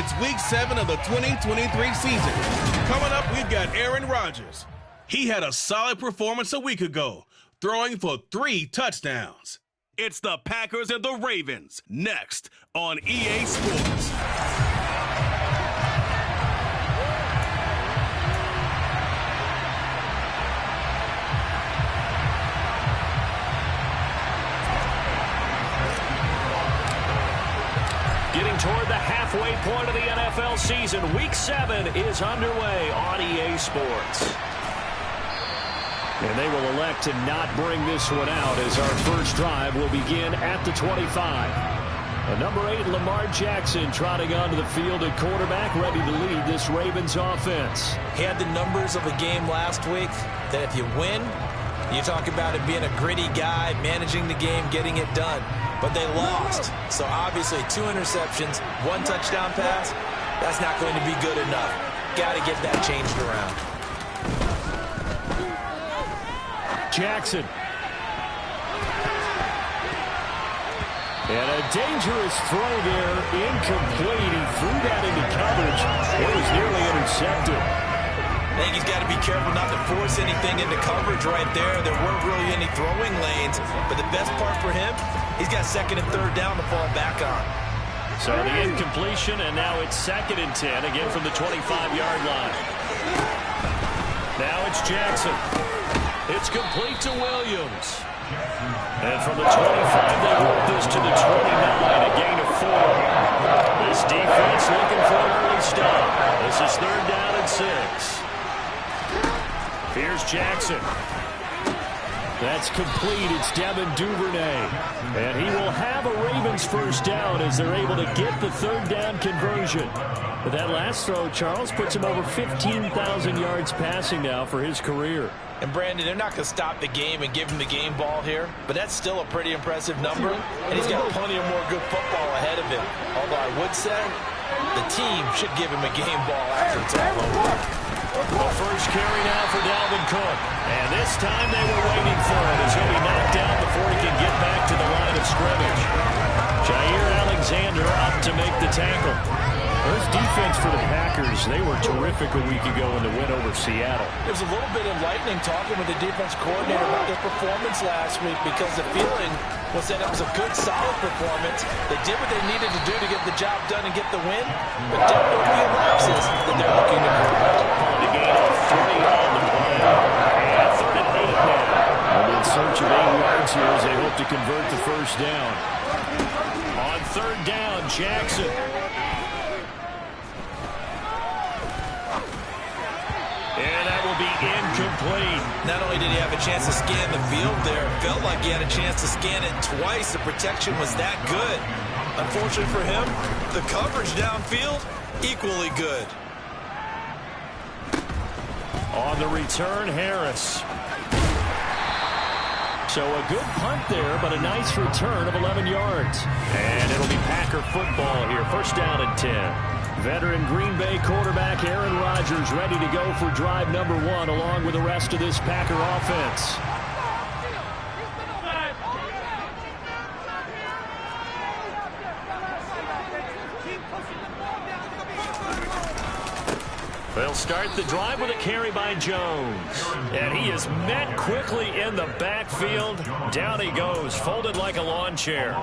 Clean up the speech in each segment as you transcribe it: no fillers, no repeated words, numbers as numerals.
It's week 7 of the 2023 season. Coming up, we've got Aaron Rodgers. He had a solid performance a week ago, throwing for 3 touchdowns. It's the Packers and the Ravens, next on EA Sports. Getting toward the halfway point of the NFL season, Week 7 is underway on EA Sports. And they will elect to not bring this one out as our first drive will begin at the 25. Number 8, Lamar Jackson, trotting onto the field at quarterback, ready to lead this Ravens offense. He had the numbers of a game last week that if you win, you talk about it being a gritty guy, managing the game, getting it done. But they lost. So obviously 2 interceptions, 1 touchdown pass, that's not going to be good enough. Got to get that changed around. Jackson. And a dangerous throw there, incomplete. He threw that into coverage. It was nearly intercepted. I think he's got to be careful not to force anything into coverage right there. There weren't really any throwing lanes, but the best part for him, he's got 2nd and 3rd down to fall back on. So the incompletion, and now it's 2nd and 10, again from the 25-yard line. Now it's Jackson. It's complete to Williams. And from the 25, they work this to the 29, a gain of 4. This defense looking for an early stop. This is 3rd down and 6. Here's Jackson. That's complete. It's Devin Duvernay. And he will have a Ravens first down as they're able to get the 3rd down conversion. But that last throw, Charles, puts him over 15,000 yards passing now for his career. And Brandon, they're not going to stop the game and give him the game ball here, but that's still a pretty impressive number, and he's got plenty of more good football ahead of him. Although I would say the team should give him a game ball after it's all over. The first carry now for Dalvin Cook. And this time they were waiting for it as he'll be knocked down before he can get back to the line of scrimmage. Jair Alexander up to make the tackle. Those defense for the Packers, they were terrific a week ago in the win over Seattle. There was a little bit enlightening talking with the defense coordinator about their performance last week because the feeling was that it was a good, solid performance. They did what they needed to do to get the job done and get the win, but definitely lapses that they're looking to correct. The gain of 3 on the play. And 3rd and 8 now. And in search of 8 yards here as they hope to convert the first down. On 3rd down, Jackson. And that will be incomplete. Not only did he have a chance to scan the field there, it felt like he had a chance to scan it twice. The protection was that good. Unfortunately for him, the coverage downfield, equally good. On the return, Harris. So a good punt there, but a nice return of 11 yards. And it'll be Packer football here. First down and 10. Veteran Green Bay quarterback Aaron Rodgers ready to go for drive number 1 along with the rest of this Packer offense. They'll start the drive with a carry by Jones. And he is met quickly in the backfield. Down he goes, folded like a lawn chair.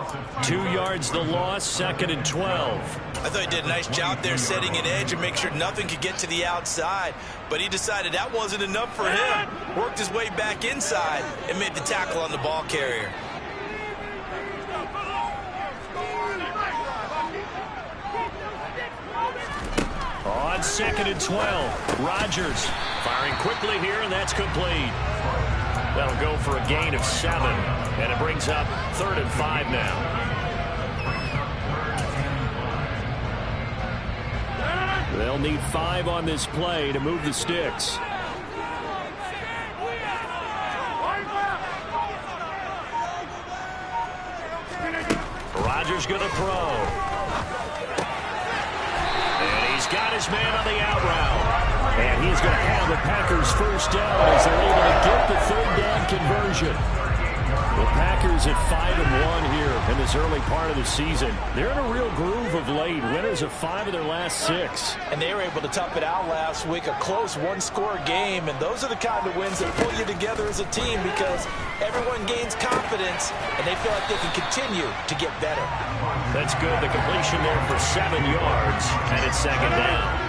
2 yards the loss, 2nd and 12. I thought he did a nice job there setting an edge and make sure nothing could get to the outside. But he decided that wasn't enough for him. Worked his way back inside and made the tackle on the ball carrier. On 2nd and 12, Rodgers firing quickly here, and that's complete. That'll go for a gain of 7, and it brings up 3rd and 5 now. They'll need 5 on this play to move the sticks. Rodgers going to throw. And he's got his man on the out route. And he's going to have the Packers first down as they're able to get the 3rd down conversion. The Packers at 5-1 here in this early part of the season. They're in a real groove of late. Winners of 5 of their last 6. And they were able to tough it out last week, a close one-score game. And those are the kind of wins that pull you together as a team because everyone gains confidence and they feel like they can continue to get better. That's good. The completion there for 7 yards, and it's second down.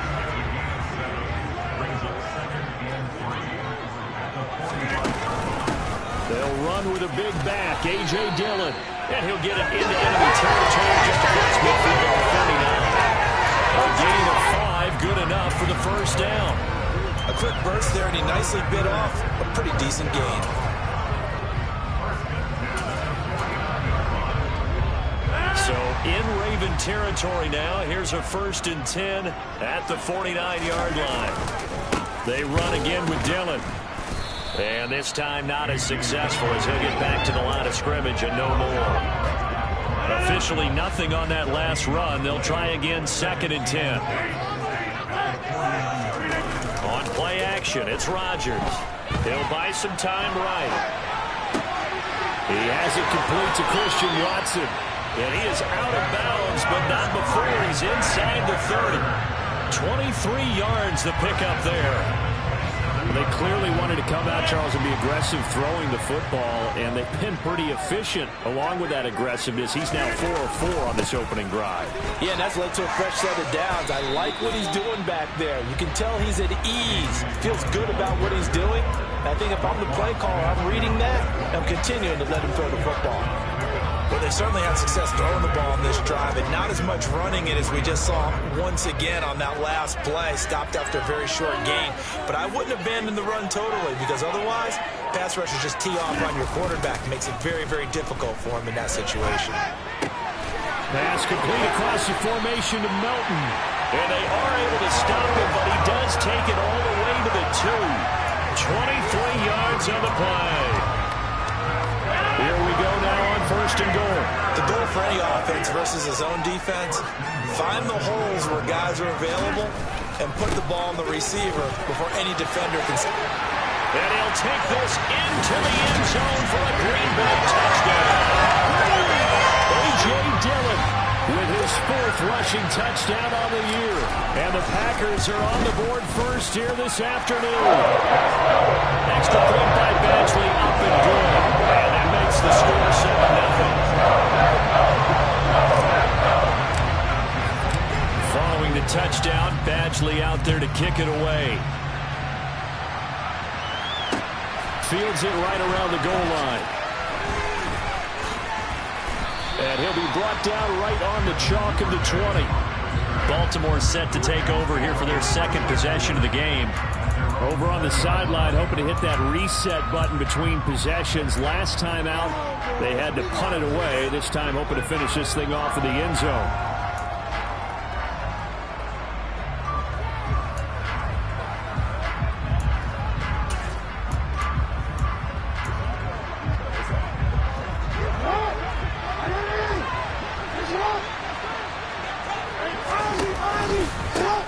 They'll run with a big back, A.J. Dillon. And he'll get it into enemy territory just across midfield at the 39. A gain of 5, good enough for the first down. A quick burst there, and he nicely bit off a pretty decent gain. So in Raven territory now. Here's a 1st and 10 at the 49-yard line. They run again with Dillon. And this time not as successful as he'll get back to the line of scrimmage and no more. Officially nothing on that last run. They'll try again 2nd and 10. On play action, it's Rodgers. He'll buy some time right. He has it complete to Christian Watson. And he is out of bounds, but not before he's inside the 30. 23 yards the pickup there. They clearly wanted to come out, Charles, and be aggressive throwing the football, and they've been pretty efficient along with that aggressiveness. He's now 4 of 4 on this opening drive. Yeah, and that's led to a fresh set of downs. I like what he's doing back there. You can tell he's at ease. Feels good about what he's doing. I think if I'm the play caller, I'm reading that, and I'm continuing to let him throw the football. Well, they certainly had success throwing the ball in this drive, and not as much running it as we just saw once again on that last play. Stopped after a very short gain. But I wouldn't abandon the run totally, because otherwise, pass rushers just tee off on your quarterback. Makes it very, very difficult for him in that situation. Pass complete across the formation to Melton. And they are able to stop him, but he does take it all the way to the 2. 23 yards on the play. Here we go now on 1st and goal. The goal for any offense versus his own defense, find the holes where guys are available and put the ball on the receiver before any defender can. And he'll take this into the end zone for a Green Bay touchdown. A.J. Dillon with his 4th rushing touchdown on the year. And the Packers are on the board first here this afternoon. Extra point by Badgley, up and good. And that makes the score 7-0. Following the touchdown, Badgley out there to kick it away. Fields it right around the goal line. And he'll be brought down right on the chalk of the 20. Baltimore set to take over here for their 2nd possession of the game. Over on the sideline, hoping to hit that reset button between possessions. Last time out, they had to punt it away. This time, hoping to finish this thing off in the end zone.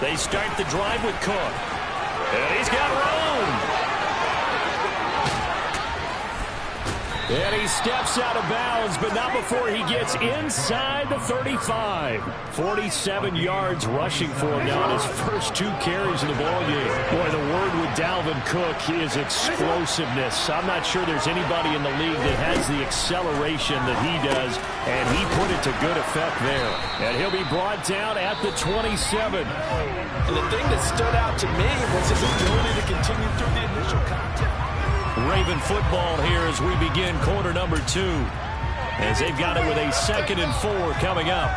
They start the drive with Cook. And he's got room. And he steps out of bounds, but not before he gets inside the 35. 47 yards rushing for him now on his first 2 carries of the ballgame. Boy, the word with Dalvin Cook is explosiveness. I'm not sure there's anybody in the league that has the acceleration that he does, and he put it to good effect there. And he'll be brought down at the 27. And the thing that stood out to me was his ability to continue through the initial contact. Raven football here as we begin quarter number 2. As they've got it with a 2nd and 4 coming up.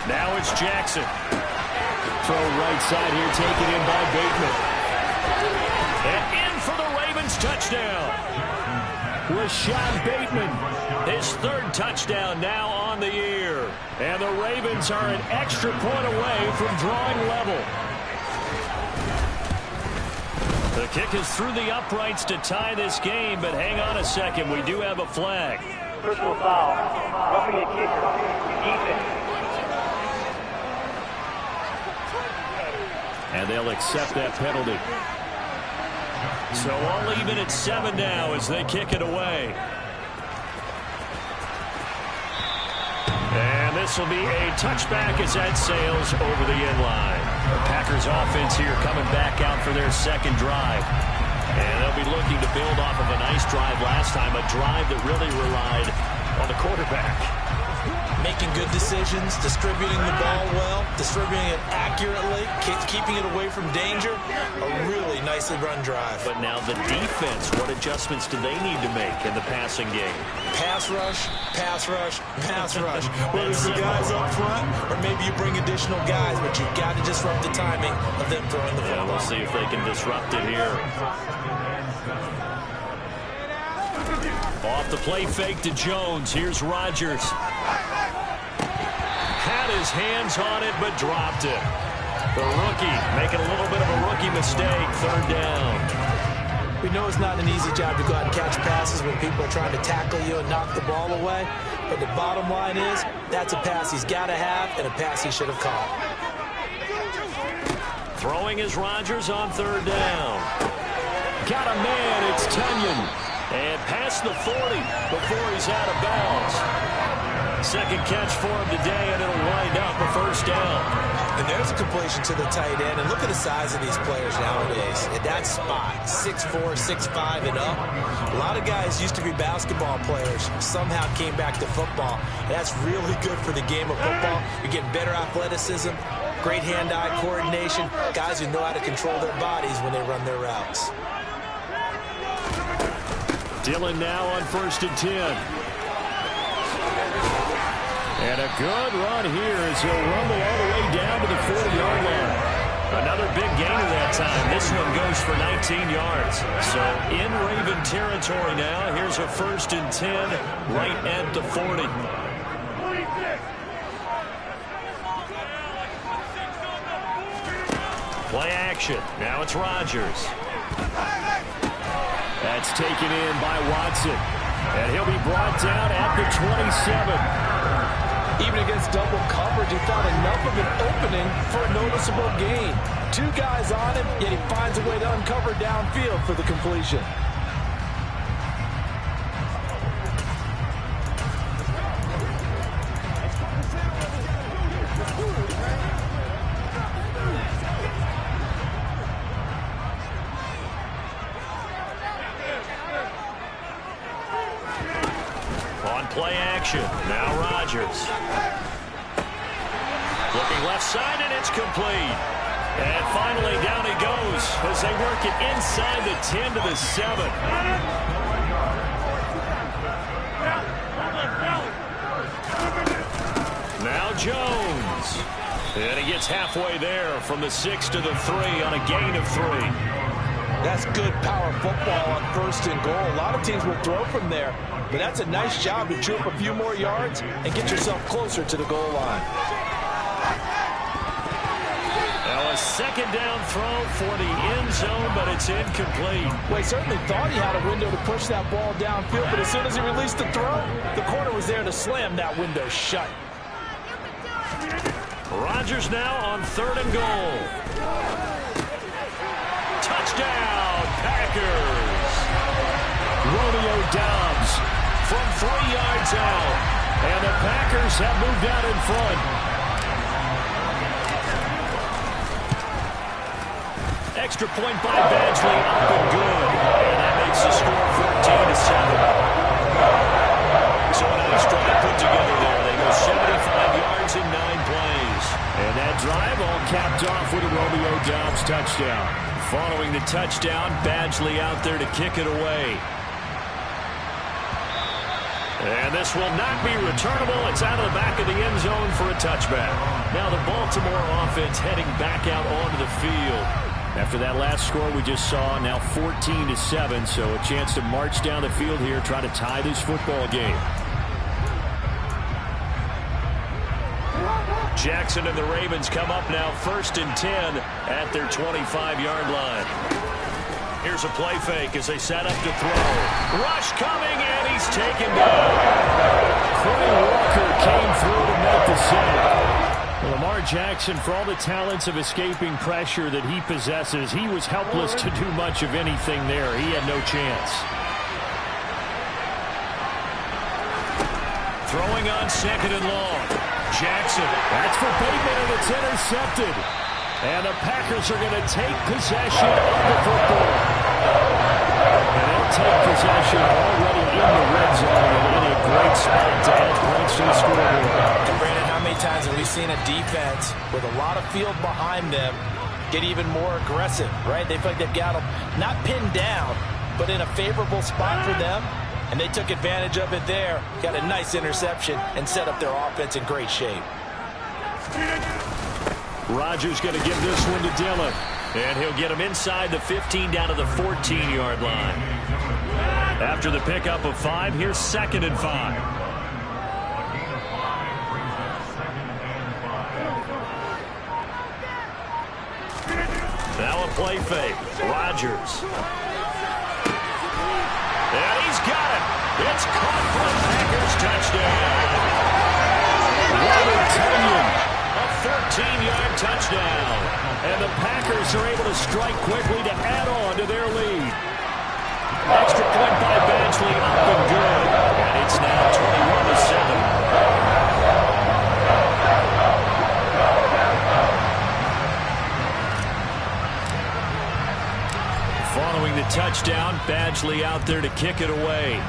Now it's Jackson. Throw right side here taken in by Bateman. And in for the Ravens touchdown. Rashad Bateman, his 3rd touchdown now on the year. And the Ravens are an extra point away from drawing level. The kick is through the uprights to tie this game, but hang on a second, we do have a flag. Personal foul, roughing a kicker, defense. and they'll accept that penalty. So all even at 7 now as they kick it away. And this will be a touchback as that sails over the end line. The Packers offense here coming back out for their second drive. And they'll be looking to build off of a nice drive last time, a drive that really relied on the quarterback. Making good decisions, distributing the ball well, distributing it accurately, keeping it away from danger. A really nicely run drive. But now the defense, what adjustments do they need to make in the passing game? Pass rush, pass rush, pass rush. Whether it's the guys up front or maybe you bring additional guys, but you've got to disrupt the timing of them throwing the football. We'll see if they can disrupt it here. Off the play fake to Jones. Here's Rodgers. Had his hands on it, but dropped it. The rookie making a little bit of a rookie mistake. 3rd down. We know it's not an easy job to go out and catch passes when people are trying to tackle you and knock the ball away. But the bottom line is, that's a pass he's got to have and a pass he should have caught. Throwing is Rodgers on 3rd down. Got a man, it's Tunyon. And past the 40 before he's out of bounds. Second catch for him today, and it'll wind up a 1st down. And there's a completion to the tight end. And look at the size of these players nowadays. At that spot, 6'4", 6'5", and up. A lot of guys used to be basketball players, somehow came back to football. And that's really good for the game of football. You're getting better athleticism, great hand-eye coordination, guys who know how to control their bodies when they run their routes. Dillon now on 1st and 10. And a good run here as he'll rumble all the way down to the 40-yard line. Another big gainer that time. This one goes for 19 yards. So in Raven territory now. Here's a 1st and 10 right at the 40. Play action. Now it's Rodgers. That's taken in by Watson. And he'll be brought down at the 27. Even against double coverage, he found enough of an opening for a noticeable gain. 2 guys on him, yet he finds a way to uncover downfield for the completion. Play action. Now Rodgers. Looking left side, and it's complete. And finally, down he goes as they work it inside the 10 to the 7. Now Jones. And he gets halfway there from the 6 to the 3 on a gain of 3. That's good power football on 1st and goal. A lot of teams will throw from there, but that's a nice job to chew up a few more yards and get yourself closer to the goal line. Now a 2nd down throw for the end zone, but it's incomplete. Well, he certainly thought he had a window to push that ball downfield, but as soon as he released the throw, the corner was there to slam that window shut. Rodgers now on 3rd and goal. Touchdown, Packers. Romeo Doubs From 3 yards out. And the Packers have moved out in front. Extra point by Badgley, up and good. And that makes the score 14 to 7. So a nice drive put together there. They go 75 yards in 9 plays. And that drive all capped off with a Romeo Doubs touchdown. Following the touchdown, Badgley out there to kick it away. And this will not be returnable. It's out of the back of the end zone for a touchback. Now the Baltimore offense heading back out onto the field. After that last score we just saw, now 14 to 7, so a chance to march down the field here, try to tie this football game. Jackson and the Ravens come up now 1st and 10 at their 25-yard line. Here's a play fake as they set up to throw. Rush coming, and he's taken down. Quay Walker came through to make the save. Well, Lamar Jackson, for all the talents of escaping pressure that he possesses, he was helpless to do much of anything there. He had no chance. Throwing on 2nd and long. Jackson. That's for Bateman, and it's intercepted. And the Packers are going to take possession of the football. And they'll take possession already in the red zone and in a great spot to add points to the scoreboard. And Brandon, how many times have we seen a defense with a lot of field behind them get even more aggressive, right? They feel like they've got them not pinned down, but in a favorable spot for them. And they took advantage of it there, got a nice interception, and set up their offense in great shape. Rodgers going to give this one to Dillon. And he'll get him inside the 15 down to the 14-yard line. After the pickup of 5, here's 2nd and 5. Now a play fake. Rodgers. And he's got it. It's caught for a Packers touchdown. Robert Tonyan, a 14-yard touchdown. And the Packers are able to strike quickly to add on to their lead. Extra point by Badgley, up and good. And it's now 21-7. Following the touchdown, Badgley out there to kick it away.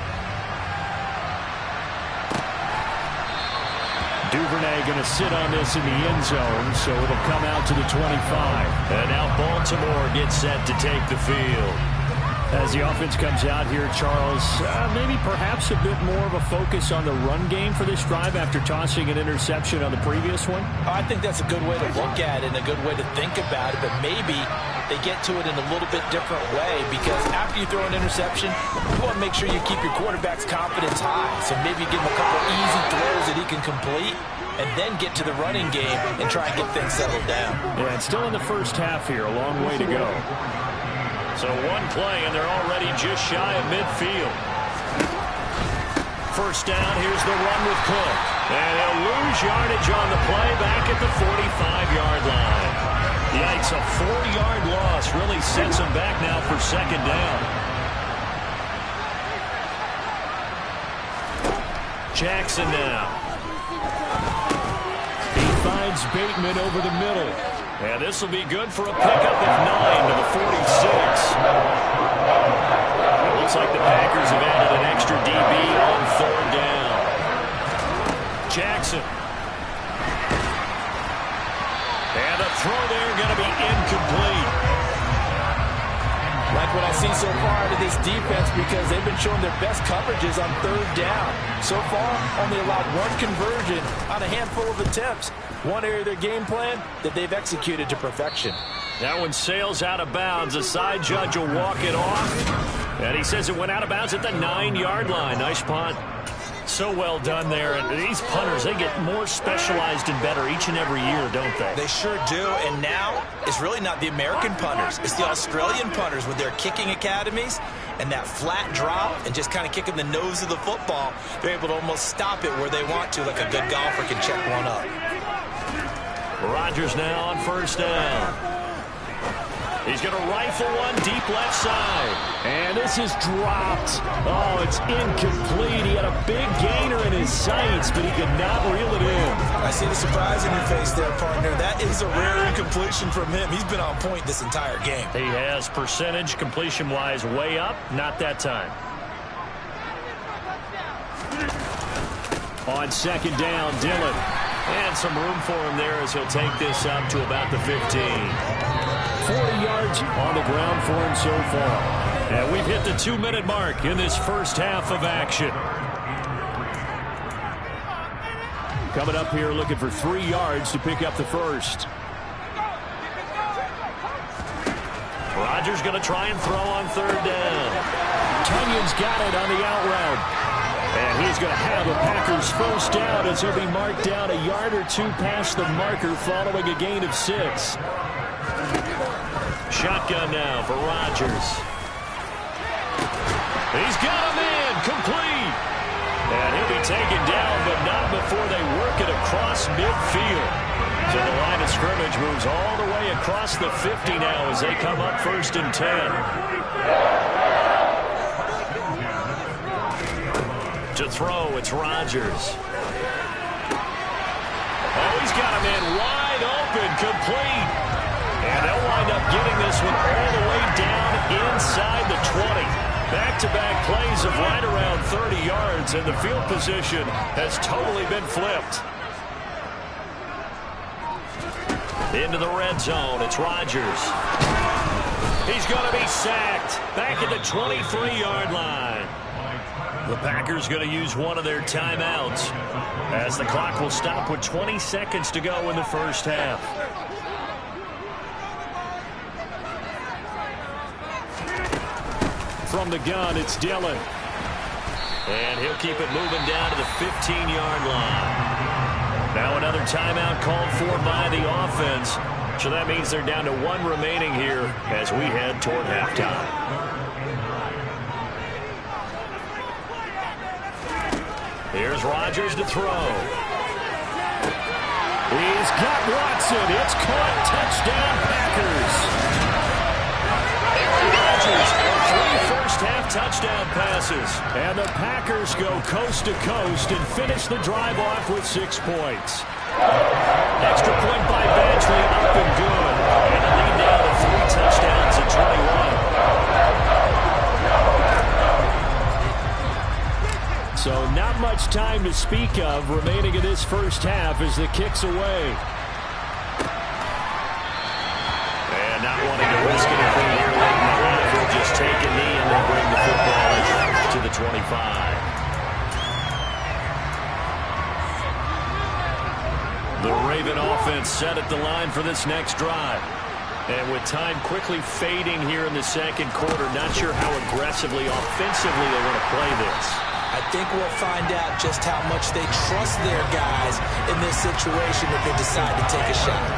Duvernay going to sit on this in the end zone, so it'll come out to the 25. And now Baltimore gets set to take the field. As the offense comes out here, Charles, maybe perhaps a bit more of a focus on the run game for this drive after tossing an interception on the previous one? I think that's a good way to look at it and a good way to think about it, but maybe they get to it in a little bit different way, because after you throw an interception, you want to make sure you keep your quarterback's confidence high. So maybe give him a couple easy throws that he can complete, and then get to the running game and try and get things settled down. Yeah, it's still in the first half here. A long way to go. So one play, and they're already just shy of midfield. First down, here's the run with Cook. And he'll lose yardage on the play back at the 45-yard line. Yikes, a 4-yard loss really sets him back now for 2nd down. Jackson now. He finds Bateman over the middle. And this will be good for a pickup of 9 to the 46. It looks like the Packers have added an extra DB on 3rd down. Jackson. And a throw there going to be incomplete. Like what I see so far out of this defense, because they've been showing their best coverages on 3rd down. So far, only allowed 1 conversion on a handful of attempts. One area of their game plan that they've executed to perfection. That one sails out of bounds. A side judge will walk it off. And he says it went out of bounds at the 9-yard line. Nice punt. So well done there. And these punters, they get more specialized and better each and every year, don't they? They sure do. And now it's really not the American punters. It's the Australian punters with their kicking academies and that flat drop and just kind of kicking the nose of the football. They're able to almost stop it where they want to, like a good golfer can check one up. Rodgers now on 1st down. He's going to rifle one deep left side. And this is dropped. Oh, it's incomplete. He had a big gainer in his sights, but he could not reel it in. I see the surprise in your face there, partner. That is a rare incompletion from him. He's been on point this entire game. He has percentage completion-wise way up. Not that time. On 2nd down, Dillon. And some room for him there as he'll take this up to about the 15. 40 yards on the ground for him so far. And we've hit the 2-minute mark in this first half of action. Coming up here looking for 3 yards to pick up the first. Rodgers going to try and throw on 3rd down. Tonyan's got it on the out route. And he's going to have a Packers first down as he'll be marked down a yard or 2 past the marker following a gain of 6. Shotgun now for Rodgers. He's got a man complete. And he'll be taken down, but not before they work it across midfield. So the line of scrimmage moves all the way across the 50 now as they come up 1st and 10. To throw, it's Rodgers. Oh, he's got a man wide open, complete. And they'll wind up getting this one all the way down inside the 20. Back-to-back plays of right around 30 yards, and the field position has totally been flipped. Into the red zone, it's Rodgers. He's going to be sacked back at the 23-yard line. The Packers going to use one of their timeouts as the clock will stop with 20 seconds to go in the first half. From the gun, it's Dillon. And he'll keep it moving down to the 15-yard line. Now another timeout called for by the offense. So that means they're down to 1 remaining here as we head toward halftime. Here's Rodgers to throw. He's got Watson. It's caught. Touchdown, Packers. Aaron Rodgers, 3 first-half touchdown passes. And the Packers go coast to coast and finish the drive off with 6 points. Extra point by Badgley, up and good. And a lead down to 3 touchdowns at 21. So not much time to speak of remaining in this first half as the kick's away. And not wanting to risk anything here late in the half, he'll just take a knee and then bring the football to the 25. The Raven offense set at the line for this next drive. And with time quickly fading here in the second quarter, not sure how aggressively, offensively they want to play this. I think we'll find out just how much they trust their guys in this situation if they decide to take a shot.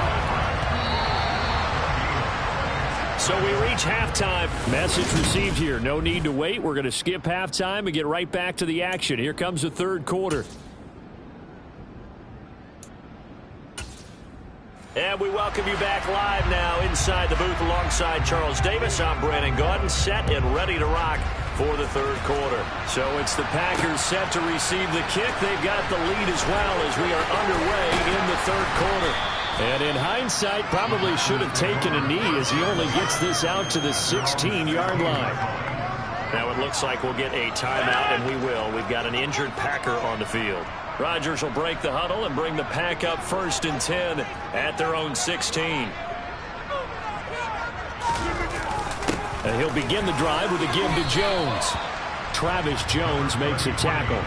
So we reach halftime. Message received here. No need to wait. We're going to skip halftime and get right back to the action. Here comes the third quarter. And we welcome you back live now inside the booth alongside Charles Davis. I'm Brandon Gaudin, set and ready to rock for the third quarter. So it's the Packers set to receive the kick. They've got the lead as well as we are underway in the third quarter. And in hindsight, probably should have taken a knee as he only gets this out to the 16-yard line. Now it looks like we'll get a timeout, and we will. We've got an injured Packer on the field. Rodgers will break the huddle and bring the Pack up 1st and 10 at their own 16. And he'll begin the drive with a give to Jones. Travis Jones makes a tackle.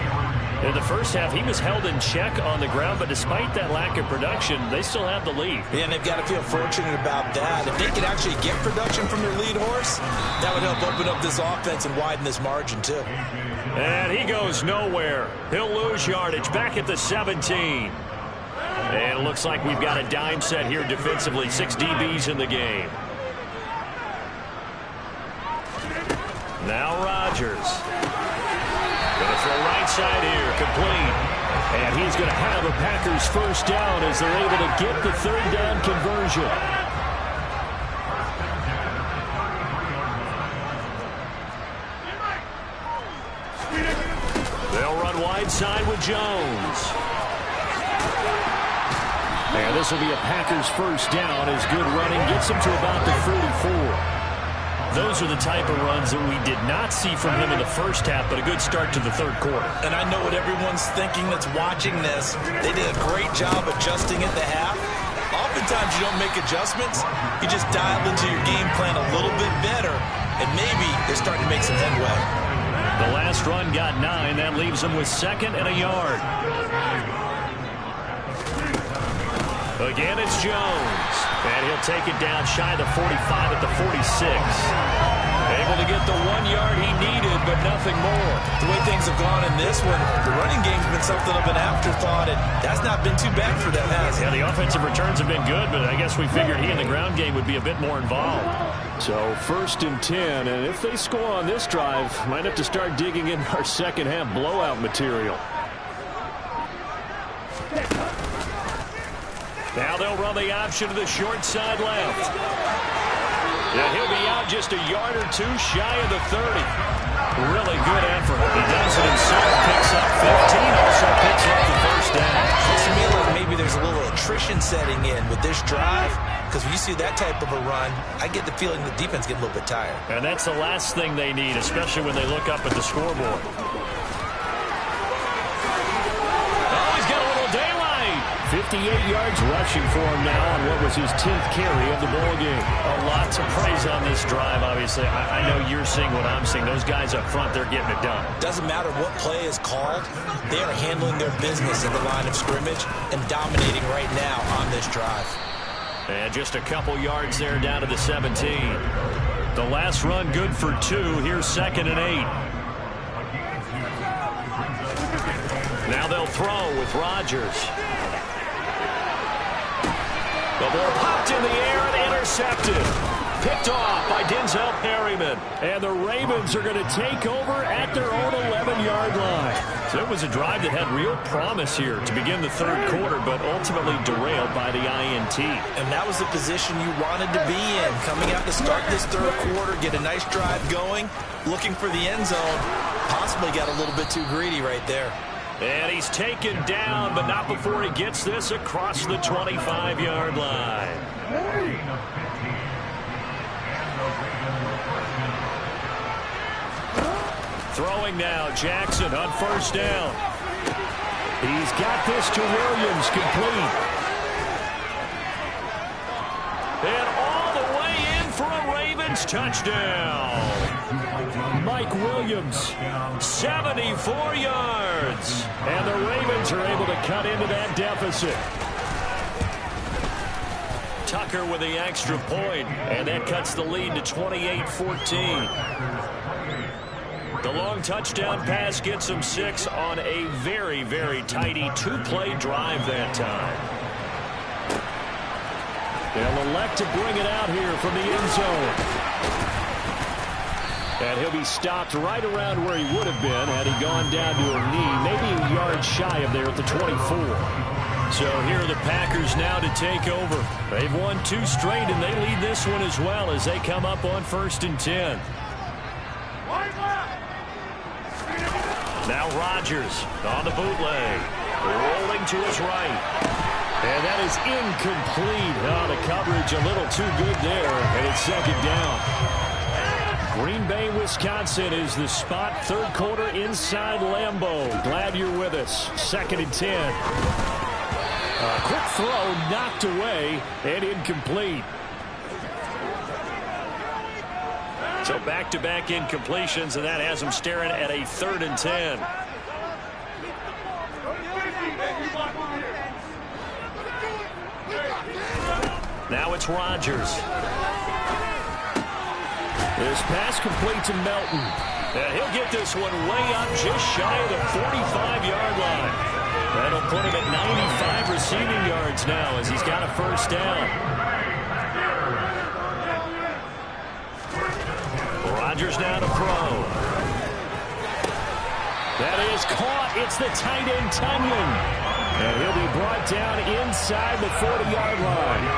In the first half, he was held in check on the ground, but despite that lack of production, they still have the lead. Yeah, and they've got to feel fortunate about that. If they could actually get production from their lead horse, that would help open up this offense and widen this margin, too. And he goes nowhere. He'll lose yardage back at the 17. And it looks like we've got a dime set here defensively. 6 DBs in the game. Now Rodgers. Going to throw right side here, complete. And he's going to have a Packers first down as they're able to get the third down conversion. They'll run wide side with Jones. And this will be a Packers first down as good running gets him to about the 44. Those are the type of runs that we did not see from him in the first half, but a good start to the third quarter. And I know what everyone's thinking that's watching this. They did a great job adjusting at the half. Oftentimes you don't make adjustments. You just dial into your game plan a little bit better, and maybe they're starting to make some headway. The last run got 9. That leaves them with 2nd and a yard. Again, it's Jones. And he'll take it down shy of the 45 at the 46. Able to get the 1 yard he needed, but nothing more. The way things have gone in this one, the running game's been something of an afterthought, and that's not been too bad for them, has it? Yeah, the offensive returns have been good, but I guess we figured he in the ground game would be a bit more involved. So 1st and 10, and if they score on this drive, might have to start digging in our second half blowout material. Now they'll run the option to the short side left. And he'll be out just a yard or two shy of the 30. Really good effort. He does it himself, picks up 15, also picks up the first down. Looks to me like maybe there's a little attrition setting in with this drive, because when you see that type of a run, I get the feeling the defense get a little bit tired. And that's the last thing they need, especially when they look up at the scoreboard. Oh, he's got a little daylight. 58 yards rushing for him now on what was his 10th carry of the ball game. A lot to praise on this drive, obviously. I know you're seeing what I'm seeing. Those guys up front, they're getting it done. Doesn't matter what play is called. They are handling their business in the line of scrimmage and dominating right now on this drive. And just a couple yards there down to the 17. The last run good for 2. Here's 2nd and 8. Now they'll throw with Rodgers. The ball popped in the air and intercepted. Picked off by Denzel Perryman. And the Ravens are going to take over at their own 11-yard line. So it was a drive that had real promise here to begin the third quarter, but ultimately derailed by the INT. And that was the position you wanted to be in. Coming out to start this third quarter, get a nice drive going, looking for the end zone. Possibly got a little bit too greedy right there. And he's taken down, but not before he gets this across the 25-yard line. Throwing now, Jackson on first down. He's got this to Williams, complete. And all the way in for a Ravens touchdown. Mike Williams, 74 yards. and the Ravens are able to cut into that deficit. Tucker with the extra point, and that cuts the lead to 28-14. The long touchdown pass gets them 6 on a very, very tidy 2-play drive that time. They'll elect to bring it out here from the end zone. And he'll be stopped right around where he would have been had he gone down to a knee, maybe a yard shy of there at the 24. So here are the Packers now to take over. They've won 2 straight, and they lead this one as well as they come up on 1st and 10. Now Rodgers on the bootleg, rolling to his right. And that is incomplete. Oh, the coverage a little too good there, and it's 2nd down. Green Bay, Wisconsin is the spot. Third quarter inside Lambeau. Glad you're with us. 2nd and 10. A quick throw knocked away and incomplete. So back-to-back incompletions, and that has them staring at a 3rd and 10. Now it's Rodgers. This pass complete to Melton. And he'll get this one way up just shy of the 45-yard line. That'll put him at 95 receiving yards now as he's got a first down. Rodgers now to throw. That is caught. It's the tight end, Tunyon. And he'll be brought down inside the 40-yard line.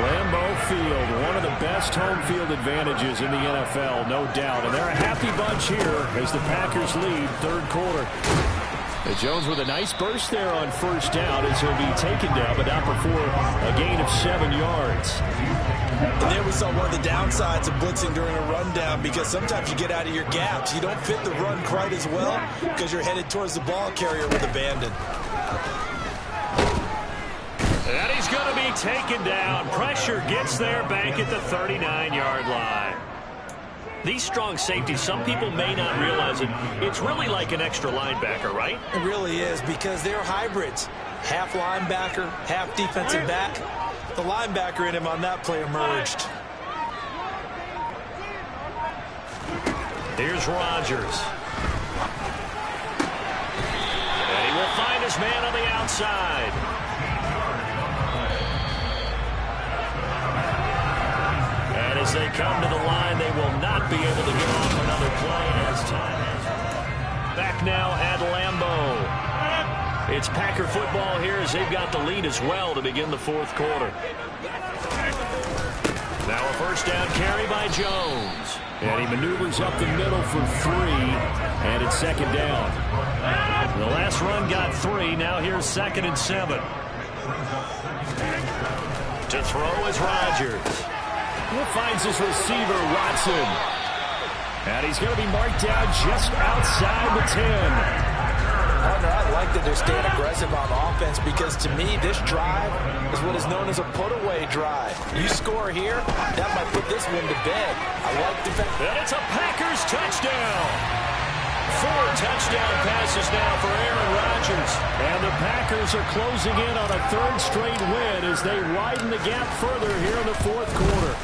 Lambeau Field, one of the best home field advantages in the NFL, no doubt. And they're a happy bunch here as the Packers lead third quarter. And Jones with a nice burst there on first down as he'll be taken down, but not before a gain of 7 yards. And there we saw one of the downsides of blitzing during a rundown, because sometimes you get out of your gaps. You don't fit the run quite as well because you're headed towards the ball carrier with abandon. And he's going to be taken down. Pressure gets there back at the 39-yard line. These strong safeties, some people may not realize it. It's really like an extra linebacker, right? It really is, because they're hybrids. Half linebacker, half defensive back. The linebacker in him on that play emerged. Here's Rodgers. And he will find his man on the outside. And as they come to the line, they will not be able to get off another play as time has. Back now at Lambeau. It's Packer football here as they've got the lead as well to begin the fourth quarter. Now a first down carry by Jones. And he maneuvers up the middle for 3, and it's second down. The last run got 3. Now here's 2nd and 7. To throw is Rodgers. He finds his receiver, Watson. And he's going to be marked down just outside the 10. Partner, I like that they're staying aggressive on offense because, to me, this drive is what is known as a put-away drive. You score here, that might put this one to bed. I like the fact. And it's a Packers touchdown. 4 touchdown passes now for Aaron Rodgers. And the Packers are closing in on a 3rd straight win as they widen the gap further here in the fourth quarter.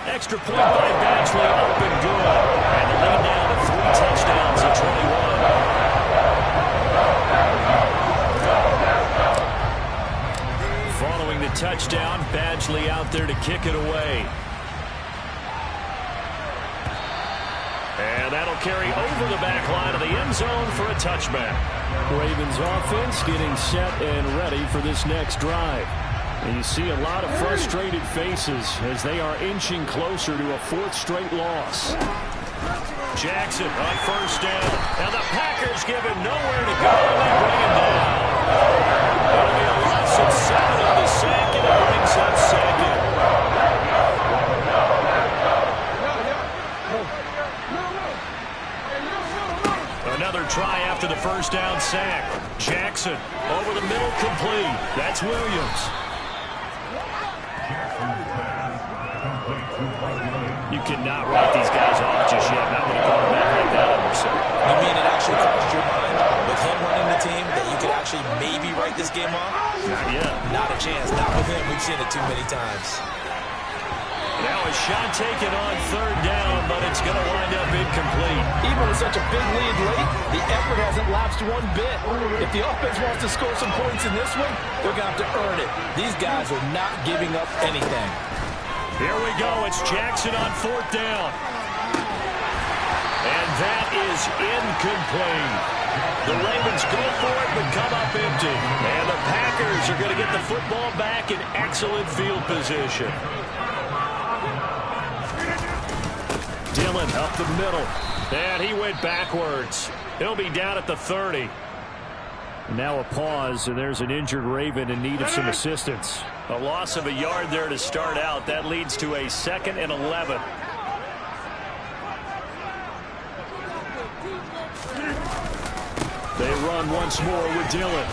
Extra point by Badgley, up and good. And the lead down to 3 touchdowns at 21. Following the touchdown, Badgley out there to kick it away. And that'll carry over the back line of the end zone for a touchback. Ravens offense getting set and ready for this next drive. And you see a lot of frustrated faces as they are inching closer to a 4th straight loss. Jackson on first down. And the Packers give him nowhere to go. They bring him down. That'll be a loss of 7 on the sack, and it brings up 2nd. Another try after the first down sack. Jackson over the middle, complete. That's Williams. You cannot write these guys off just yet. Not with a quarterback like that under center. You mean it actually crossed your mind with him running the team that you could actually maybe write this game off? Not yet. Not a chance. Not with him. We've seen it too many times. Now a shot taken on 3rd down, but it's going to wind up incomplete. Even with such a big lead late, the effort hasn't lapsed one bit. If the offense wants to score some points in this one, they're going to have to earn it. These guys are not giving up anything. Here we go. It's Jackson on 4th down. And that is incomplete. The Ravens go for it, but come up empty. And the Packers are going to get the football back in excellent field position. Dillon up the middle. And he went backwards. He'll be down at the 30. Now a pause, and there's an injured Raven in need of some assistance. A loss of a yard there to start out. That leads to a 2nd and 11. They run once more with Dillon.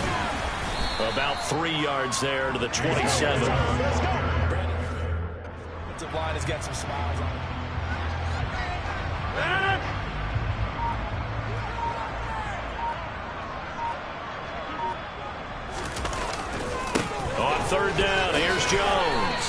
About 3 yards there to the 27. The line has got some smiles on it. On 3rd down, here's Jones.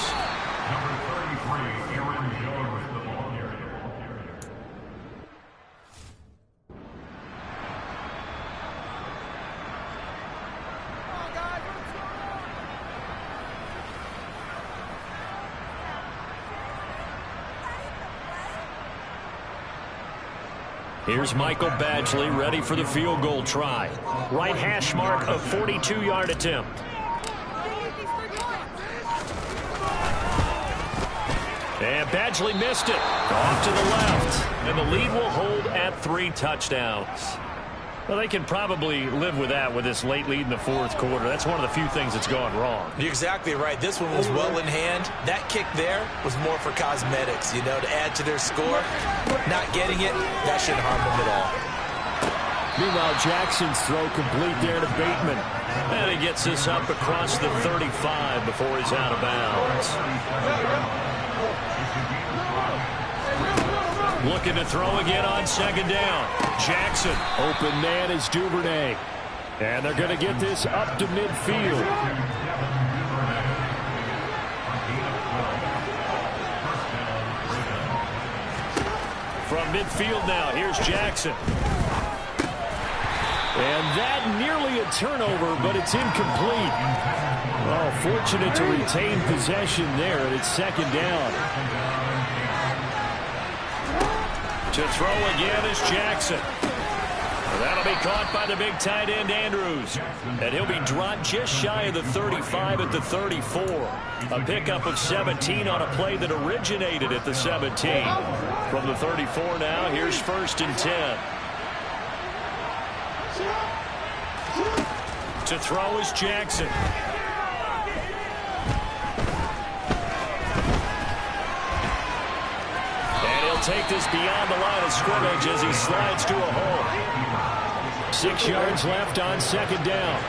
Here's Michael Badgley ready for the field goal try. Right hash mark, a 42-yard attempt. And Badgley missed it. Off to the left. And the lead will hold at 3 touchdowns. Well, they can probably live with that with this late lead in the fourth quarter. That's one of the few things that's gone wrong. You're exactly right. This one was well in hand. That kick there was more for cosmetics, you know, to add to their score. Not getting it, that shouldn't harm them at all. Meanwhile, Jackson's throw complete there to Bateman. And he gets this up across the 35 before he's out of bounds. Looking to throw again on 2nd down. Jackson. Open man is Duvernay. And they're going to get this up to midfield. From midfield now, here's Jackson. And that nearly a turnover, but it's incomplete. Oh, fortunate to retain possession there, and it's 2nd down. To throw again is Jackson. That'll be caught by the big tight end, Andrews. And he'll be dropped just shy of the 35 at the 34. A pickup of 17 on a play that originated at the 17. From the 34 now, here's 1st and 10. To throw is Jackson. And he'll take this beyond the line of scrimmage as he slides to a hole. 6 yards left on 2nd down.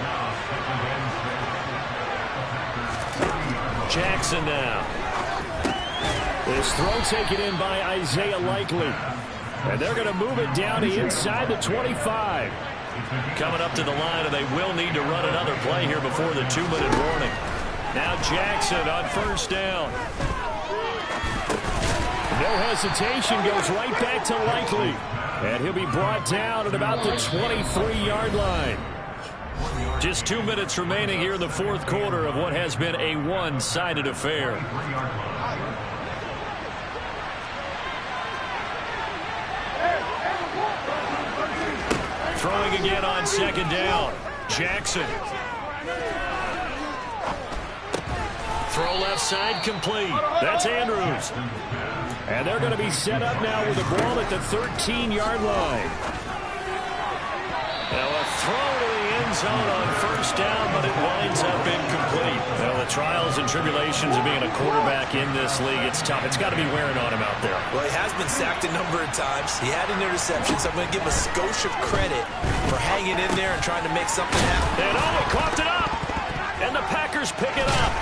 Jackson now. This throw taken in by Isaiah Likely. And they're going to move it down to inside the 25. Coming up to the line, and they will need to run another play here before the 2-minute warning. Now Jackson on 1st down. No hesitation, goes right back to Likely. And he'll be brought down at about the 23-yard line. Just 2 minutes remaining here in the 4th quarter of what has been a one-sided affair. Throwing again on 2nd down. Jackson. Throw left side complete. That's Andrews. And they're going to be set up now with the ball at the 13-yard line. Now a throw to the end zone on 1st down, but it winds up incomplete. Well, the trials and tribulations of being a quarterback in this league, it's tough. It's got to be wearing on him out there. Well, he has been sacked a number of times. He had an interception, so I'm going to give him a skosh of credit for hanging in there and trying to make something happen. And he coughed it up. And the Packers pick it up.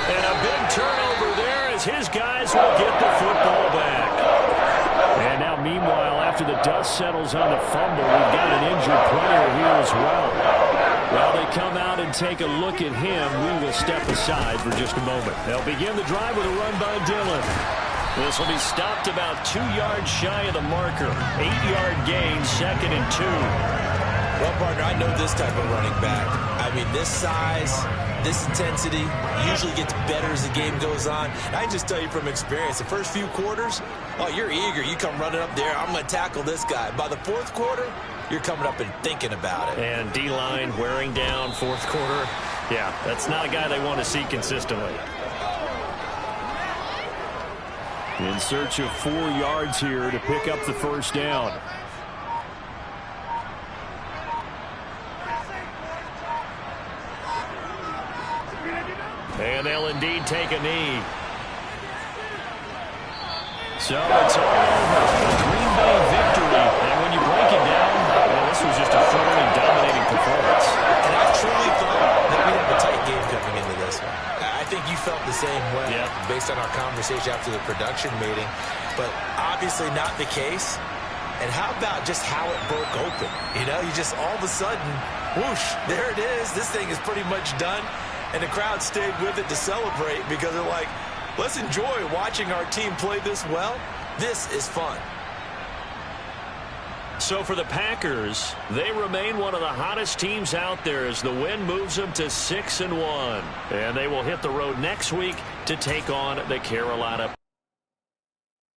And a big turnover there as his guys will get the football back. And now, meanwhile, after the dust settles on the fumble, we've got an injured player here as well. While they come out and take a look at him, we will step aside for just a moment. They'll begin the drive with a run by Dillon. This will be stopped about 2 yards shy of the marker. 8-yard gain, 2nd and 2. Well, partner, I know this type of running back. I mean, this size, this intensity usually gets better as the game goes on. And I can just tell you from experience, the first few quarters, oh, you're eager. You come running up there, I'm going to tackle this guy. By the 4th quarter, you're coming up and thinking about it. And D-line wearing down 4th quarter. Yeah, that's not a guy they want to see consistently. In search of 4 yards here to pick up the 1st down. And they'll indeed take a knee. So it's all over. Green Bay victory. And when you break it down, well, this was just a thoroughly dominating performance. And I truly thought that we'd have a tight game coming into this one. I think you felt the same way based on our conversation after the production meeting. But obviously not the case. And how about just how it broke open? You know, you just all of a sudden, whoosh, there it is. This thing is pretty much done. And the crowd stayed with it to celebrate because they're like, let's enjoy watching our team play this well. This is fun. So for the Packers, they remain one of the hottest teams out there as the win moves them to 6-1. And they will hit the road next week to take on the Carolina